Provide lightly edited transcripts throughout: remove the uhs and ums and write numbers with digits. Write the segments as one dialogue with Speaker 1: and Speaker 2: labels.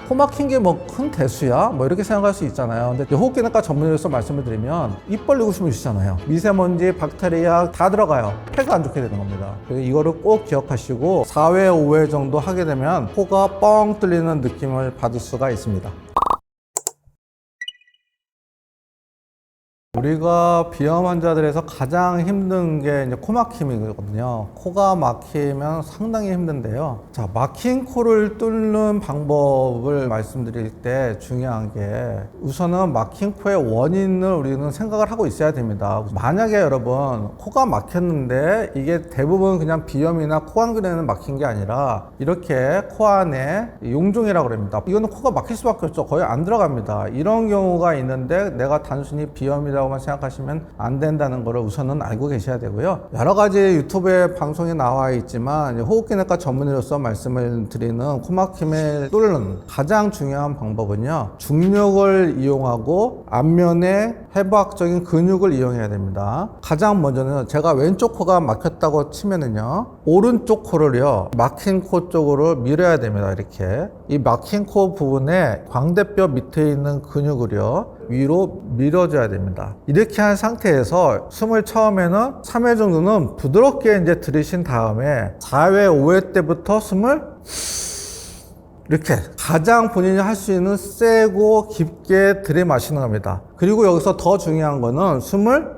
Speaker 1: 코 막힌 게 뭐 큰 대수야? 뭐 이렇게 생각할 수 있잖아요. 근데 호흡기내과 전문의로서 말씀을 드리면 입 벌리고 숨을 쉬잖아요. 미세먼지, 박테리아 다 들어가요. 폐가 안 좋게 되는 겁니다. 그래서 이거를 꼭 기억하시고 4회, 5회 정도 하게 되면 코가 뻥 뚫리는 느낌을 받을 수가 있습니다. 우리가 비염 환자들에서 가장 힘든 게 이제 코 막힘이거든요. 코가 막히면 상당히 힘든데요. 자, 막힌 코를 뚫는 방법을 말씀드릴 때 중요한 게 우선은 막힌 코의 원인을 우리는 생각을 하고 있어야 됩니다. 만약에 여러분 코가 막혔는데 이게 대부분 그냥 비염이나 코안근에는 막힌 게 아니라 이렇게 코 안에 용종이라고 합니다. 이거는 코가 막힐 수밖에 없죠. 거의 안 들어갑니다. 이런 경우가 있는데 내가 단순히 비염이라고 생각하시면 안 된다는 것을 우선은 알고 계셔야 되고요. 여러 가지 유튜브에 방송에 나와 있지만 호흡기내과 전문의로서 말씀을 드리는 코막힘을 뚫는 가장 중요한 방법은요, 중력을 이용하고 안면의 해부학적인 근육을 이용해야 됩니다. 가장 먼저는 제가 왼쪽 코가 막혔다고 치면은요, 오른쪽 코를요 막힌 코 쪽으로 밀어야 됩니다. 이렇게 이 막힌 코 부분에 광대뼈 밑에 있는 근육을요 위로 밀어줘야 됩니다. 이렇게 한 상태에서 숨을 처음에는 3회 정도는 부드럽게 이제 들이신 다음에 4회, 5회 때부터 숨을 이렇게 가장 본인이 할 수 있는 세고 깊게 들이마시는 겁니다. 그리고 여기서 더 중요한 거는 숨을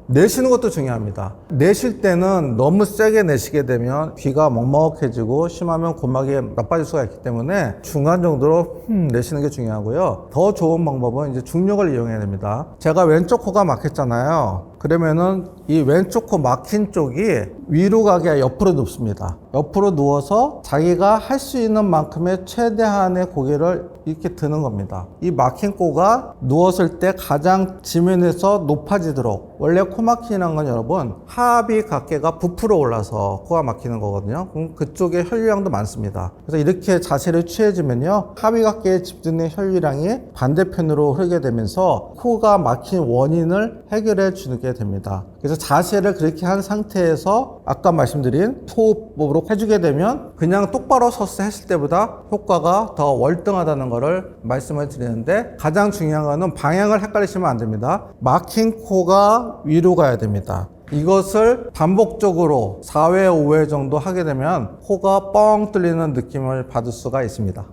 Speaker 1: 내쉬는 것도 중요합니다. 내쉴 때는 너무 세게 내쉬게 되면 귀가 먹먹해지고 심하면 고막이 나빠질 수가 있기 때문에 중간 정도로 내쉬는 게 중요하고요. 더 좋은 방법은 이제 중력을 이용해야 됩니다. 제가 왼쪽 코가 막혔잖아요. 그러면은 이 왼쪽 코 막힌 쪽이 위로 가게 아니라 옆으로 눕습니다. 옆으로 누워서 자기가 할 수 있는 만큼의 최대한의 고개를 이렇게 드는 겁니다. 이 막힌 코가 누웠을 때 가장 지면에서 높아지도록, 원래 코 막히는 건 여러분 하비 각계가 부풀어 올라서 코가 막히는 거거든요. 그럼 그쪽에 혈류량도 많습니다. 그래서 이렇게 자세를 취해주면요, 하비 각계에 집중된 혈류량이 반대편으로 흐르게 되면서 코가 막힌 원인을 해결해 주게 됩니다. 그래서 자세를 그렇게 한 상태에서 아까 말씀드린 호흡법으로 해주게 되면 그냥 똑바로 서서 했을 때보다 효과가 더 월등하다는 것을 말씀을 드리는데, 가장 중요한 거는 방향을 헷갈리시면 안 됩니다. 막힌 코가 위로 가야 됩니다. 이것을 반복적으로 4회, 5회 정도 하게 되면 코가 뻥 뚫리는 느낌을 받을 수가 있습니다.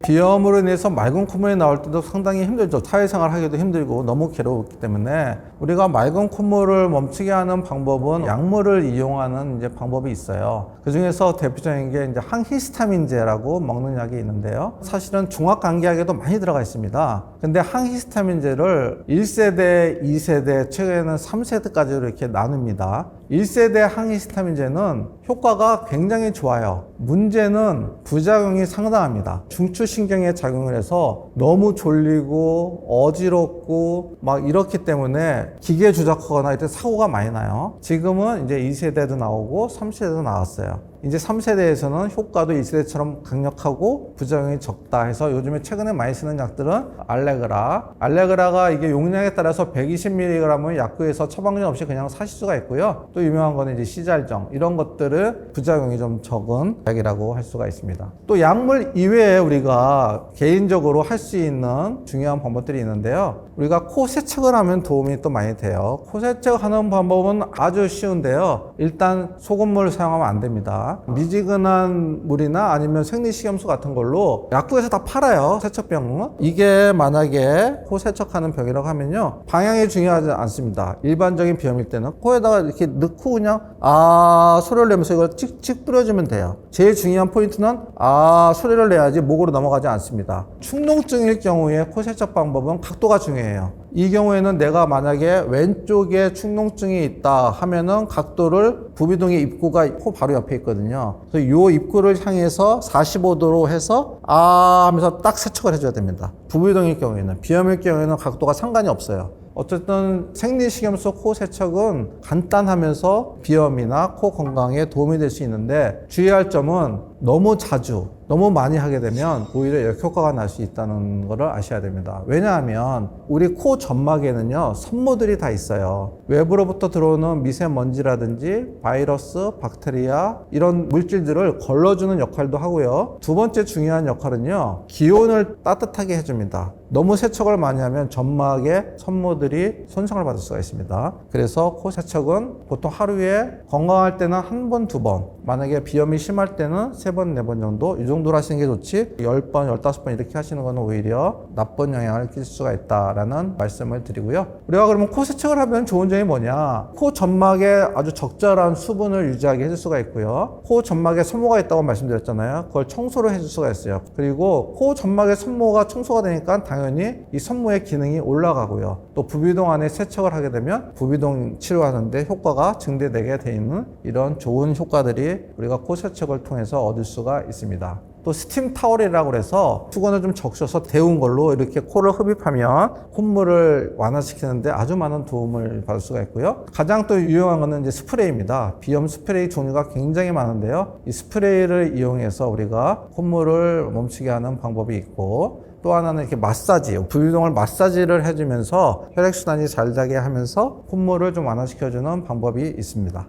Speaker 1: 비염으로 인해서 맑은 콧물이 나올 때도 상당히 힘들죠. 사회생활 하기도 힘들고 너무 괴로웠기 때문에 우리가 맑은 콧물을 멈추게 하는 방법은 약물을 이용하는 이제 방법이 있어요. 그 중에서 대표적인 게 이제 항히스타민제라고 먹는 약이 있는데요. 사실은 중화감기약에도 많이 들어가 있습니다. 근데 항히스타민제를 1세대, 2세대, 최근에는 3세대까지 이렇게 나눕니다. 1세대 항히스타민제는 효과가 굉장히 좋아요. 문제는 부작용이 상당합니다. 중추신경에 작용을 해서 너무 졸리고 어지럽고 막 이렇기 때문에 기계 조작하거나 이때 사고가 많이 나요. 지금은 이제 2세대도 나오고 3세대도 나왔어요. 이제 3세대에서는 효과도 1세대처럼 강력하고 부작용이 적다 해서 요즘에 최근에 많이 쓰는 약들은 알레그라가 이게 용량에 따라서 120mg을 약국에서 처방전 없이 그냥 사실 수가 있고요. 또 유명한 거는 이제 시잘정, 이런 것들을 부작용이 좀 적은 약이라고 할 수가 있습니다. 또 약물 이외에 우리가 개인적으로 할 수 있는 중요한 방법들이 있는데요. 우리가 코 세척을 하면 도움이 또 많이 돼요. 코 세척하는 방법은 아주 쉬운데요. 일단 소금물을 사용하면 안 됩니다. 미지근한 물이나 아니면 생리식염수 같은 걸로 약국에서 다 팔아요. 세척병은. 이게 만약에 코 세척하는 병이라고 하면요, 방향이 중요하지 않습니다. 일반적인 비염일 때는 코에다가 이렇게 넣고 그냥 소리를 내면서 이걸 칙칙 뿌려주면 돼요. 제일 중요한 포인트는 소리를 내야지 목으로 넘어가지 않습니다. 축농증일 경우에 코 세척 방법은 각도가 중요해요. 이 경우에는 내가 만약에 왼쪽에 축농증이 있다 하면은 각도를 부비동의 입구가 코 바로 옆에 있거든요. 그래서 이 입구를 향해서 45도로 해서 하면서 딱 세척을 해줘야 됩니다. 부비동일 경우에는. 비염일 경우에는 각도가 상관이 없어요. 어쨌든 생리식염수 코 세척은 간단하면서 비염이나 코 건강에 도움이 될 수 있는데, 주의할 점은 너무 자주, 너무 많이 하게 되면 오히려 역효과가 날 수 있다는 것을 아셔야 됩니다. 왜냐하면 우리 코 점막에는요, 섬모들이 다 있어요. 외부로부터 들어오는 미세먼지라든지 바이러스, 박테리아 이런 물질들을 걸러주는 역할도 하고요. 두 번째 중요한 역할은요, 기온을 따뜻하게 해줍니다. 너무 세척을 많이 하면 점막의 섬모들이 손상을 받을 수가 있습니다. 그래서 코 세척은 보통 하루에 건강할 때는 한 번, 두 번, 만약에 비염이 심할 때는 세 번, 네 번 정도, 이 정도로 하시는 게 좋지 10번, 15번 이렇게 하시는 건 오히려 나쁜 영향을 끼칠 수가 있다라는 말씀을 드리고요. 우리가 그러면 코 세척을 하면 좋은 점이 뭐냐? 코 점막에 아주 적절한 수분을 유지하게 해줄 수가 있고요. 코 점막에 섬모가 있다고 말씀드렸잖아요. 그걸 청소를 해줄 수가 있어요. 그리고 코 점막의 섬모가 청소가 되니까 당연히 이 섬모의 기능이 올라가고요. 또 부비동 안에 세척을 하게 되면 부비동 치료하는데 효과가 증대되게 돼 있는 이런 좋은 효과들이 우리가 코 세척을 통해서 얻을 수가 있습니다. 또 스팀 타월이라고 해서 수건을 좀 적셔서 데운 걸로 이렇게 코를 흡입하면 콧물을 완화시키는데 아주 많은 도움을 받을 수가 있고요. 가장 또 유용한 거는 이제 스프레이입니다. 비염 스프레이 종류가 굉장히 많은데요. 이 스프레이를 이용해서 우리가 콧물을 멈추게 하는 방법이 있고, 또 하나는 이렇게 마사지, 부비동을 마사지를 해주면서 혈액순환이 잘 되게 하면서 콧물을 좀 완화시켜주는 방법이 있습니다.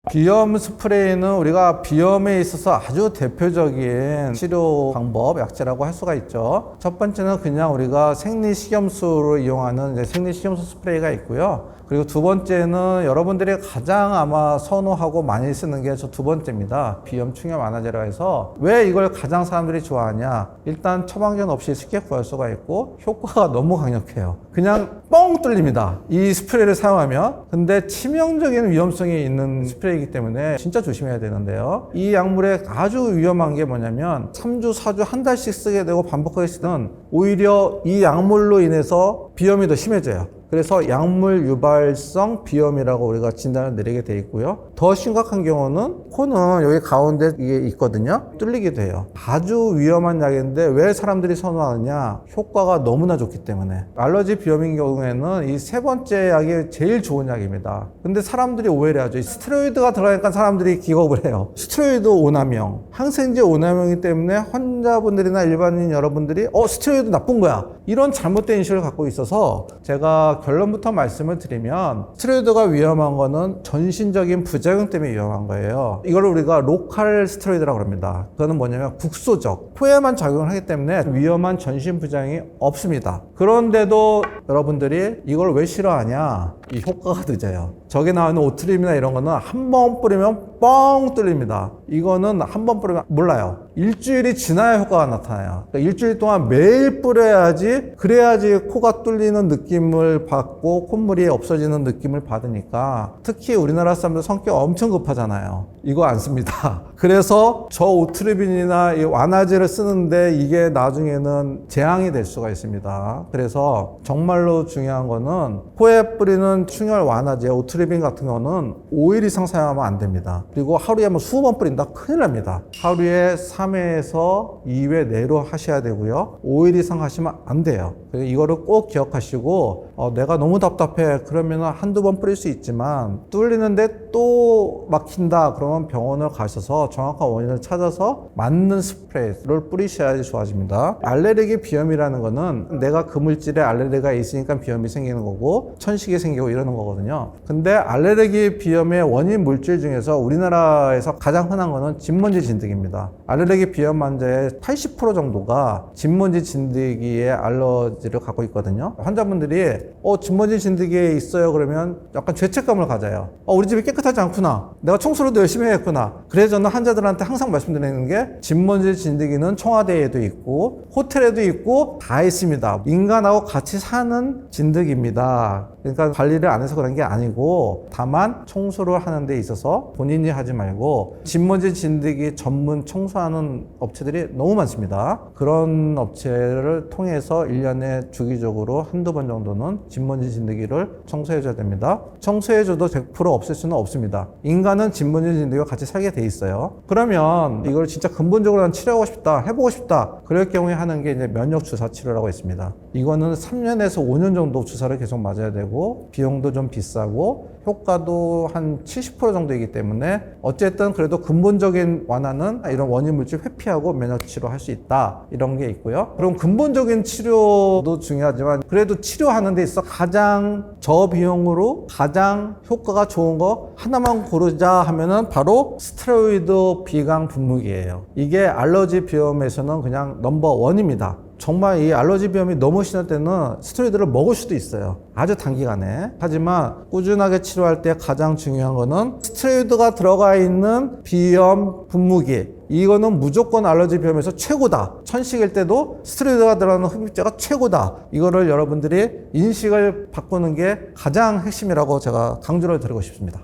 Speaker 1: 비염 스프레이는 우리가 비염에 있어서 아주 대표적인 치료 방법, 약재라고 할 수가 있죠. 첫 번째는 그냥 우리가 생리식염수를 이용하는 이제 생리식염수 스프레이가 있고요. 그리고 두 번째는 여러분들이 가장 아마 선호하고 많이 쓰는 게 저 두 번째입니다. 비염 충혈 완화제라 해서 왜 이걸 가장 사람들이 좋아하냐? 일단 처방전 없이 쉽게 구할 수가 있고 효과가 너무 강력해요. 그냥 뻥 뚫립니다. 이 스프레이를 사용하면. 근데 치명적인 위험성이 있는 스프레이이기 때문에 진짜 조심해야 되는데요. 이 약물에 아주 위험한 게 뭐냐면 3주, 4주, 한 달씩 쓰게 되고 반복하게 쓰면 오히려 이 약물로 인해서 비염이 더 심해져요. 그래서 약물 유발성 비염이라고 우리가 진단을 내리게 돼 있고요. 더 심각한 경우는 코는 여기 가운데 이게 있거든요. 뚫리기도 해요. 아주 위험한 약인데 왜 사람들이 선호하느냐? 효과가 너무나 좋기 때문에. 알러지 비염인 경우에는 이 세 번째 약이 제일 좋은 약입니다. 근데 사람들이 오해를 하죠. 스테로이드가 들어가니까 사람들이 기겁을 해요. 스테로이드 오남용, 항생제 오남용이기 때문에 환자분들이나 일반인 여러분들이 스테로이드 나쁜 거야. 이런 잘못된 인식을 갖고 있어서 제가 결론부터 말씀을 드리면 스테로이드가 위험한 거는 전신적인 부작용 때문에 위험한 거예요. 이걸 우리가 로컬 스테로이드라고 합니다. 그거는 뭐냐면 국소적, 코에만 작용을 하기 때문에 위험한 전신 부작용이 없습니다. 그런데도 여러분들이 이걸 왜 싫어하냐? 이 효과가 늦어요. 저기 나오는 오트림이나 이런 거는 한 번 뿌리면 뻥 뚫립니다. 이거는 한 번 뿌리면 몰라요. 일주일이 지나야 효과가 나타나요. 그러니까 일주일 동안 매일 뿌려야지, 그래야지 코가 뚫리는 느낌을 받고 콧물이 없어지는 느낌을 받으니까, 특히 우리나라 사람들 성격 엄청 급하잖아요. 이거 안 씁니다. 그래서 저 오트리빈이나 이 완화제를 쓰는데 이게 나중에는 재앙이 될 수가 있습니다. 그래서 정말로 중요한 거는 코에 뿌리는 충혈 완화제 오트리빈 같은 거는 5일 이상 사용하면 안 됩니다. 그리고 하루에 뭐 20번 뿌린다? 큰일 납니다. 하루에 3회에서 2회 내로 하셔야 되고요. 5일 이상 하시면 안 돼요. 이거를 꼭 기억하시고, 내가 너무 답답해. 그러면 한두 번 뿌릴 수 있지만, 뚫리는데 또 막힌다. 그러면 병원을 가셔서 정확한 원인을 찾아서 맞는 스프레이를 뿌리셔야지 좋아집니다. 알레르기 비염이라는 거는 내가 그 물질에 알레르기가 있으니까 비염이 생기는 거고, 천식이 생기고 이러는 거거든요. 근데 알레르기 비염의 원인 물질 중에서 우리나라에서 가장 흔한 거는 진먼지 진드기입니다. 알레르기 비염 환자의 80% 정도가 진먼지 진드기에 알러지를 갖고 있거든요. 환자분들이 진먼지 진드기에 있어요 그러면 약간 죄책감을 가져요. 우리 집이 깨끗하지 않구나. 내가 청소도 열심히 해야겠구나. 그래서 저는 환자들한테 항상 말씀드리는 게 진먼지 진드기는 청와대에도 있고 호텔에도 있고 다 있습니다. 인간하고 같이 사는 진드기입니다. 그러니까 관리를 안 해서 그런 게 아니고 다만 청소를 하는 데 있어서 본인이 하지 말고 진먼지 진드기 전문 청소하는 업체들이 너무 많습니다. 그런 업체를 통해서 1년에 주기적으로 한두 번 정도는 진먼지 진드기를 청소해줘야 됩니다. 청소해줘도 100% 없앨 수는 없습니다. 인간은 진먼지 진드기와 같이 살게 돼 있어요. 그러면 이걸 진짜 근본적으로 난 치료하고 싶다, 해보고 싶다. 그럴 경우에 하는 게 이제 면역 주사 치료라고 있습니다. 이거는 3년에서 5년 정도 주사를 계속 맞아야 되고 되고 비용도 좀 비싸고 효과도 한 70% 정도이기 때문에 어쨌든 그래도 근본적인 완화는 이런 원인 물질 회피하고 면역 치료할 수 있다, 이런 게 있고요. 그럼 근본적인 치료도 중요하지만 그래도 치료하는 데 있어 가장 저비용으로 가장 효과가 좋은 거 하나만 고르자 하면은 바로 스테로이드 비강 분무기예요. 이게 알러지 비염에서는 그냥 넘버 원입니다. 정말 이 알러지 비염이 너무 심할 때는 스테로이드를 먹을 수도 있어요. 아주 단기간에. 하지만 꾸준하게 치료할 때 가장 중요한 거는 스테로이드가 들어가 있는 비염 분무기. 이거는 무조건 알러지 비염에서 최고다. 천식일 때도 스테로이드가 들어가는 흡입제가 최고다. 이거를 여러분들이 인식을 바꾸는 게 가장 핵심이라고 제가 강조를 드리고 싶습니다.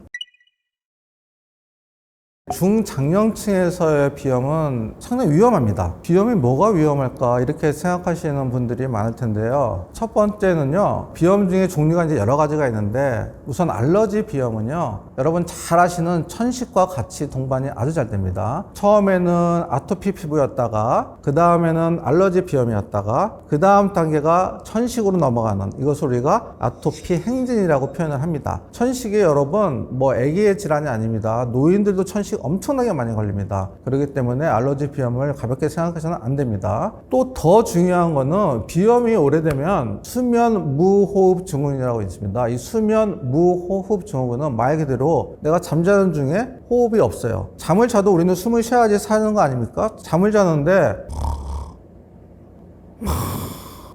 Speaker 1: 중장년층에서의 비염은 상당히 위험합니다. 비염이 뭐가 위험할까 이렇게 생각하시는 분들이 많을 텐데요. 첫 번째는요, 비염 중에 종류가 이제 여러 가지가 있는데 우선 알러지 비염은요, 여러분 잘 아시는 천식과 같이 동반이 아주 잘 됩니다. 처음에는 아토피 피부였다가 그 다음에는 알러지 비염이었다가 그 다음 단계가 천식으로 넘어가는, 이것을 우리가 아토피 행진이라고 표현을 합니다. 천식이 여러분 뭐 아기의 질환이 아닙니다. 노인들도 천식 엄청나게 많이 걸립니다. 그렇기 때문에 알러지 비염을 가볍게 생각해서는 안 됩니다. 또 더 중요한 거는 비염이 오래되면 수면 무호흡 증후군이라고 있습니다. 이 수면 무호흡 증후군은 말 그대로 내가 잠자는 중에 호흡이 없어요. 잠을 자도 우리는 숨을 쉬어야지 사는 거 아닙니까? 잠을 자는데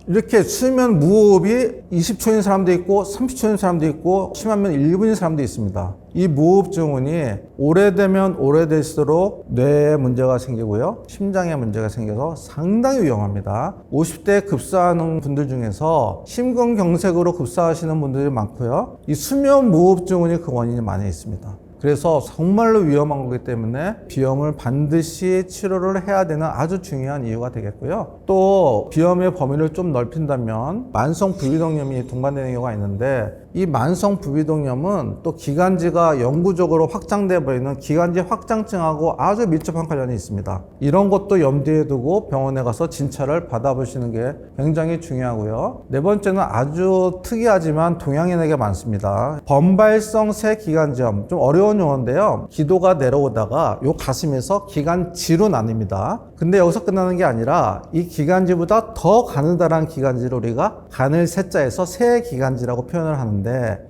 Speaker 1: 이렇게 수면 무호흡이 20초인 사람도 있고 30초인 사람도 있고 심하면 1분인 사람도 있습니다. 이 무호흡 증후군이 오래되면 오래될수록 뇌에 문제가 생기고요, 심장에 문제가 생겨서 상당히 위험합니다. 50대에 급사하는 분들 중에서 심근경색으로 급사하시는 분들이 많고요, 이 수면 무호흡 증후군이 그 원인이 많이 있습니다. 그래서 정말로 위험한 거기 때문에 비염을 반드시 치료를 해야 되는 아주 중요한 이유가 되겠고요. 또 비염의 범위를 좀 넓힌다면 만성 부비동염이 동반되는 경우가 있는데, 이 만성 부비동염은 또 기관지가 영구적으로 확장돼 버리는 기관지 확장증하고 아주 밀접한 관련이 있습니다. 이런 것도 염두에 두고 병원에 가서 진찰을 받아보시는 게 굉장히 중요하고요. 네 번째는 아주 특이하지만 동양인에게 많습니다. 범발성 새기관지염, 좀 어려운 용어인데요. 기도가 내려오다가 요 가슴에서 기관지로 나뉩니다. 근데 여기서 끝나는 게 아니라 이 기관지보다 더 가느다란 기관지를 우리가 가늘 새자에서 새기관지라고 표현을 하는데,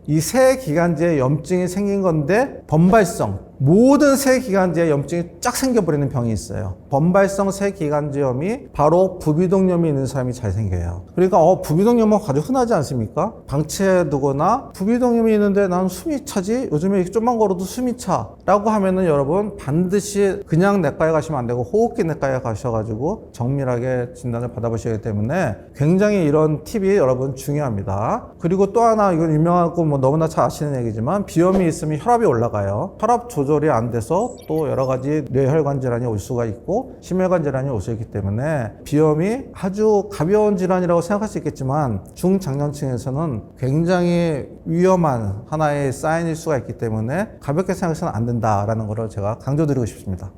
Speaker 1: 이 새기관지에 염증이 생긴 건데 범발성, 모든 새기관지에 염증이 쫙 생겨버리는 병이 있어요. 범발성 새기관지염이 바로 부비동염이 있는 사람이 잘 생겨요. 그러니까 부비동염은 아주 흔하지 않습니까? 방치해두거나 부비동염이 있는데 난 숨이 차지? 요즘에 좀만 걸어도 숨이 차 라고 하면은 여러분 반드시 그냥 내과에 가시면 안 되고 호흡기 내과에 가셔가지고 정밀하게 진단을 받아보셔야 하기 때문에 굉장히 이런 팁이 여러분 중요합니다. 그리고 또 하나, 이건 유명하고 뭐 너무나 잘 아시는 얘기지만 비염이 있으면 혈압이 올라가요. 혈압 조절이 안 돼서 또 여러 가지 뇌혈관 질환이 올 수가 있고 심혈관 질환이 올 수 있기 때문에 비염이 아주 가벼운 질환이라고 생각할 수 있겠지만 중장년층에서는 굉장히 위험한 하나의 사인일 수가 있기 때문에 가볍게 생각해서는 안 된다라는 것을 제가 강조드리고 싶습니다.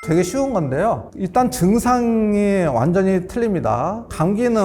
Speaker 1: 되게 쉬운 건데요. 일단 증상이 완전히 틀립니다. 감기는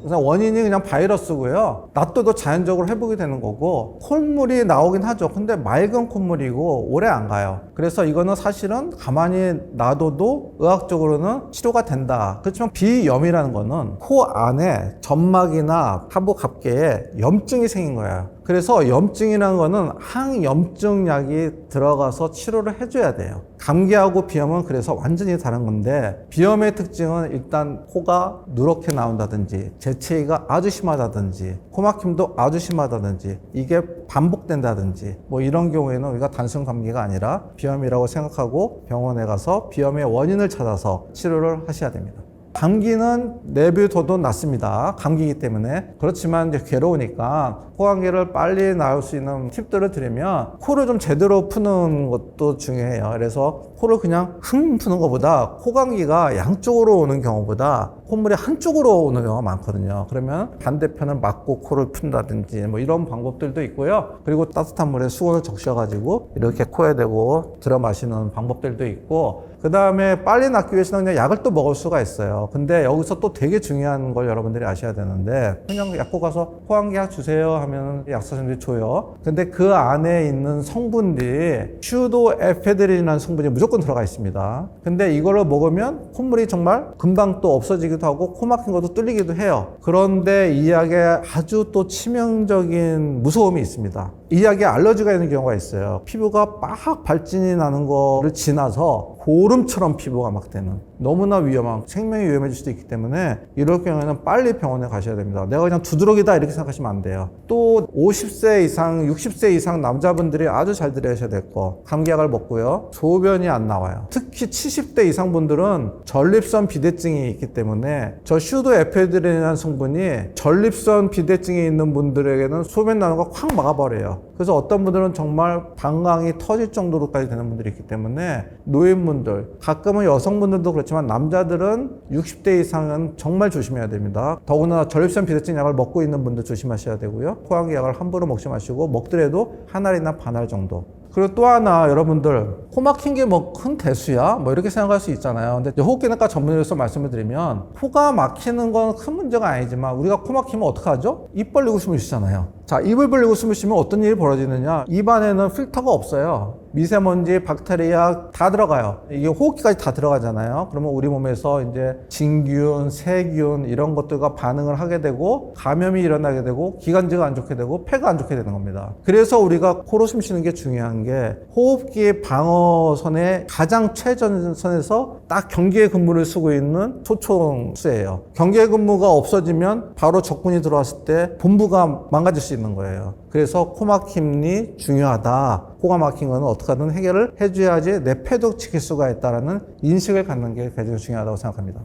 Speaker 1: 원인이 그냥 바이러스고요. 낫도도 자연적으로 회복이 되는 거고, 콧물이 나오긴 하죠. 근데 맑은 콧물이고 오래 안 가요. 그래서 이거는 사실은 가만히 놔둬도 의학적으로는 치료가 된다. 그렇지만 비염이라는 거는 코 안에 점막이나 하부 갑계에 염증이 생긴 거예요. 그래서 염증이라는 거는 항염증약이 들어가서 치료를 해줘야 돼요. 감기하고 비염은 그래서 완전히 다른 건데, 비염의 특징은 일단 코가 누렇게 나온다든지 재채기가 아주 심하다든지 코막힘도 아주 심하다든지 이게 반복된다든지 뭐 이런 경우에는 우리가 단순 감기가 아니라 비염이라고 생각하고 병원에 가서 비염의 원인을 찾아서 치료를 하셔야 됩니다. 감기는 내비둬도 낫습니다. 감기이기 때문에. 그렇지만 이제 괴로우니까 코감기를 빨리 나을 수 있는 팁들을 드리면, 코를 좀 제대로 푸는 것도 중요해요. 그래서 코를 그냥 푸는 것보다 코감기가 양쪽으로 오는 경우보다 콧물이 한쪽으로 오는 경우가 많거든요. 그러면 반대편을 막고 코를 푼다든지 뭐 이런 방법들도 있고요. 그리고 따뜻한 물에 수건을 적셔가지고 이렇게 코에 대고 들어 마시는 방법들도 있고, 그 다음에 빨리 낫기 위해서는 그냥 약을 또 먹을 수가 있어요. 근데 여기서 또 되게 중요한 걸 여러분들이 아셔야 되는데, 그냥 약국 가서 코감기약 주세요 하면 약사님들이 줘요. 근데 그 안에 있는 성분들이 슈도에페드린이라는 성분이 무조건 들어가 있습니다. 근데 이거를 먹으면 콧물이 정말 금방 또 없어지기도 하고 코 막힌 것도 뚫리기도 해요. 그런데 이 약에 아주 또 치명적인 무서움이 있습니다. 이 약에 알러지가 있는 경우가 있어요. 피부가 막 발진이 나는 거를 지나서 고름처럼 피부가 막 되는, 너무나 위험한, 생명이 위험해질 수도 있기 때문에 이럴 경우에는 빨리 병원에 가셔야 됩니다. 내가 그냥 두드러기다 이렇게 생각하시면 안 돼요. 또 50세 이상, 60세 이상 남자분들이 아주 잘 들으셔야 될 거, 감기약을 먹고요. 소변이 안 나와요. 특히 70대 이상 분들은 전립선 비대증이 있기 때문에 저 슈도에페드린이라는 성분이 전립선 비대증이 있는 분들에게는 소변 나는 거 확 막아버려요. 그래서 어떤 분들은 정말 방광이 터질 정도로까지 되는 분들이 있기 때문에 노인분들, 가끔은 여성분들도 그렇지만 남자들은 60대 이상은 정말 조심해야 됩니다. 더구나 전립선 비대증 약을 먹고 있는 분들 조심하셔야 되고요. 코감기 약을 함부로 먹지 마시고, 먹더라도 한 알이나 반 알 정도. 그리고 또 하나, 여러분들 코 막힌 게 뭐 큰 대수야? 뭐 이렇게 생각할 수 있잖아요. 근데 호흡기내과 전문의로서 말씀을 드리면, 코가 막히는 건 큰 문제가 아니지만 우리가 코 막히면 어떡하죠? 입 벌리고 숨을 쉬잖아요. 자, 입을 벌리고 숨을 쉬면 어떤 일이 벌어지느냐? 입안에는 필터가 없어요. 미세먼지, 박테리아 다 들어가요. 이게 호흡기까지 다 들어가잖아요. 그러면 우리 몸에서 이제 진균, 세균 이런 것들과 반응을 하게 되고 감염이 일어나게 되고 기관지가 안 좋게 되고 폐가 안 좋게 되는 겁니다. 그래서 우리가 코로 숨 쉬는 게 중요한 게, 호흡기의 방어선의 가장 최전선에서 딱 경계 근무를 쓰고 있는 초청수예요. 경계 근무가 없어지면 바로 적군이 들어왔을 때 본부가 망가질 수 있는 거예요. 그래서 코 막힘이 중요하다. 코가 막힌 거는 어떻게든 해결을 해줘야지 내 폐도 지킬 수가 있다는 인식을 갖는 게 굉장히 중요하다고 생각합니다.